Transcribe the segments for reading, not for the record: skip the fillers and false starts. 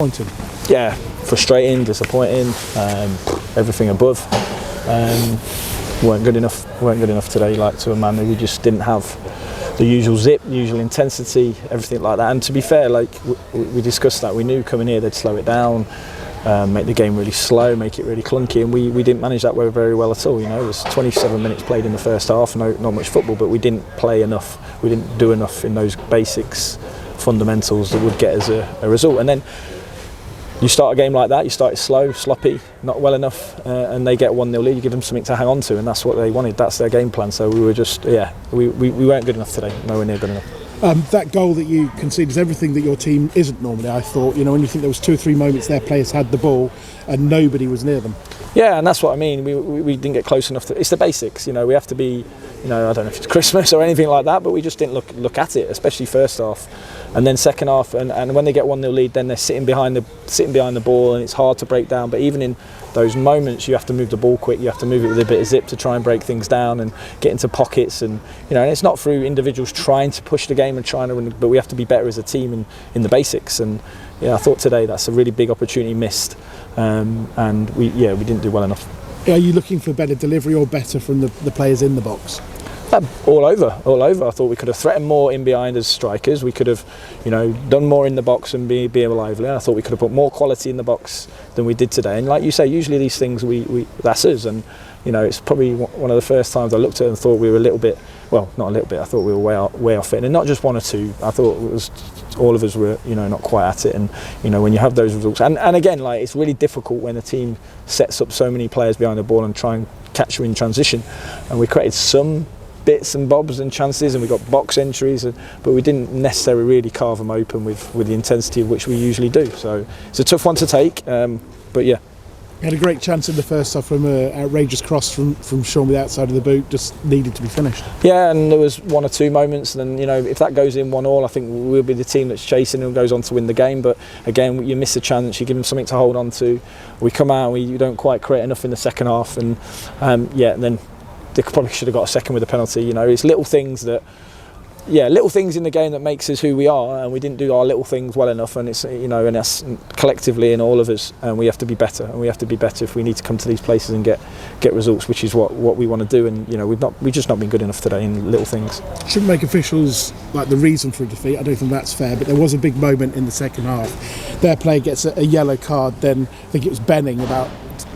Bolton. Yeah, frustrating, disappointing, everything above. Weren't good enough today, like to a man who we just didn't have the usual zip, usual intensity, everything like that. And to be fair, like we discussed that, we knew coming here they'd slow it down, make the game really slow, make it really clunky, and we didn't manage that very well at all. You know, it was 27 minutes played in the first half, not much football, but we didn't play enough. We didn't do enough in those basics, fundamentals that would get us a result. And then you start a game like that, you start it slow, sloppy, not well enough, and they get 1-0 lead, you give them something to hang on to, and that's what they wanted, that's their game plan. So we were just, we weren't good enough today, nowhere near good enough. That goal that you conceded is everything that your team isn't normally, I thought. You know, when you think there was 2 or 3 moments their players had the ball and nobody was near them. Yeah, and that's what I mean, we didn't get close enough to, it's the basics, you know, we have to be, you know, I don't know if it's Christmas or anything like that, but we just didn't look at it, especially first half. And then second half, and when they get 1-0 lead, then they're sitting behind the ball, and it's hard to break down. But even in those moments, you have to move the ball quick. You have to move it with a bit of zip to try and break things down and get into pockets. And you know, and it's not through individuals trying to push the game and trying to win, but we have to be better as a team in the basics. And yeah, I thought today that's a really big opportunity missed, and we didn't do well enough. Are you looking for better delivery or better from the players in the box? All over. I thought we could have threatened more in behind as strikers. We could have, you know, done more in the box and be lively. I thought we could have put more quality in the box than we did today. And like you say, usually these things that's us. And you know, it's probably one of the first times I looked at it and thought we were a little bit. Well, not a little bit. I thought we were way off it, and not just 1 or 2. I thought it was all of us were, you know, not quite at it. And you know, when you have those results, and again, like it's really difficult when a team sets up so many players behind the ball and try and catch you in transition. And we created some bits and bobs and chances, and we got box entries, but we didn't necessarily really carve them open with the intensity of which we usually do. So it's a tough one to take, but yeah. We had a great chance in the first half from an outrageous cross from Sean with the outside of the boot, just needed to be finished. Yeah, and there was 1 or 2 moments, and then you know, if that goes in 1-1, I think we'll be the team that's chasing and goes on to win the game. But again, you miss a chance, you give them something to hold on to. We come out and we don't quite create enough in the second half, and and then they probably should have got a second with a penalty. You know, it's little things in the game that makes us who we are, and we didn't do our little things well enough. And it's, you know, and us collectively and all of us, and we have to be better. And we have to be better if we need to come to these places and get results, which is what we want to do. And you know, we've just not been good enough today in little things. Shouldn't make officials like the reason for a defeat. I don't think that's fair. But there was a big moment in the second half. Their player gets a yellow card. Then I think it was Benning about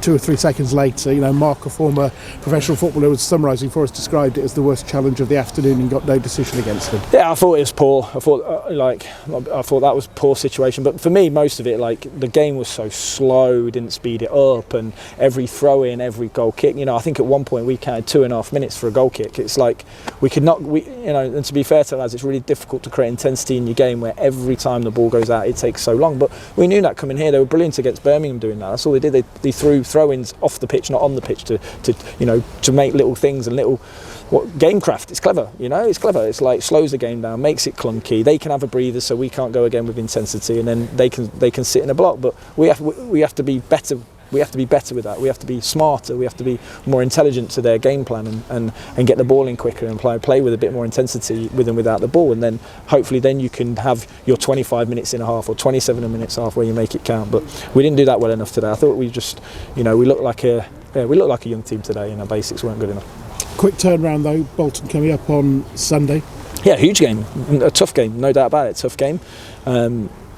2 or 3 seconds later, you know, Mark, a former professional footballer, was summarising for us, described it as the worst challenge of the afternoon and got no decision against him. Yeah, I thought it was poor. I thought that was a poor situation. But for me, most of it, like the game was so slow, we didn't speed it up, and every throw in, every goal kick. You know, I think at one point we counted 2.5 minutes for a goal kick. It's like we could not, you know, and to be fair to lads, it's really difficult to create intensity in your game where every time the ball goes out, it takes so long. But we knew that coming here. They were brilliant against Birmingham doing that. That's all they did. They threw throw-ins off the pitch, not on the pitch, to make little things and little gamecraft. It's clever, you know. It's clever. It's like slows the game down, makes it clunky. They can have a breather, so we can't go again with intensity, and then they can sit in a block. But we have to be better. We have to be better with that. We have to be smarter. We have to be more intelligent to their game plan and get the ball in quicker and play with a bit more intensity with and without the ball. And then hopefully then you can have your 25 minutes in a half or 27 minutes half where you make it count. But we didn't do that well enough today. I thought we just, you know, we looked like a young team today, and our basics weren't good enough. Quick turnaround though. Bolton coming up on Sunday. Yeah, huge game, a tough game, no doubt about it. Tough game.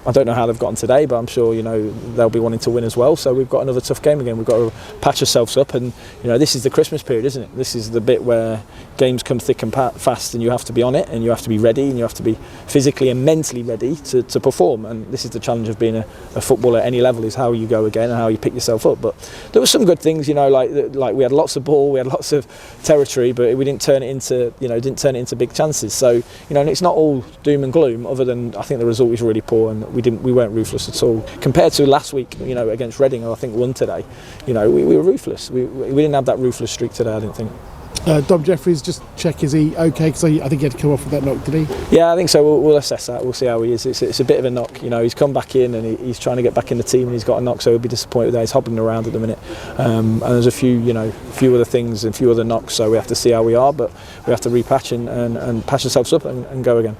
I don't know how they've gotten today, but I'm sure, you know, they'll be wanting to win as well. So we've got another tough game again. We've got to patch ourselves up, and you know, this is the Christmas period, isn't it? This is the bit where games come thick and fast, and you have to be on it, and you have to be ready, and you have to be physically and mentally ready to perform. And this is the challenge of being a footballer at any level, is how you go again and how you pick yourself up. But there were some good things, you know, like we had lots of ball, we had lots of territory, but we didn't turn it into big chances. So, you know, and it's not all doom and gloom. Other than I think the result was really poor, and we weren't ruthless at all compared to last week. You know, against Reading, I think won today. You know, we were ruthless. We didn't have that ruthless streak today, I didn't think. Dom Jeffries, just check, is he okay? Because I think he had to come off with that knock, did he? Yeah, I think so. We'll assess that. We'll see how he is. It's a bit of a knock. You know, he's come back in and he's trying to get back in the team, and he's got a knock, so he'll be disappointed with that. He's hobbling around at the minute, and there's a few other things and a few other knocks. So we have to see how we are, but we have to repatch and patch ourselves up and go again.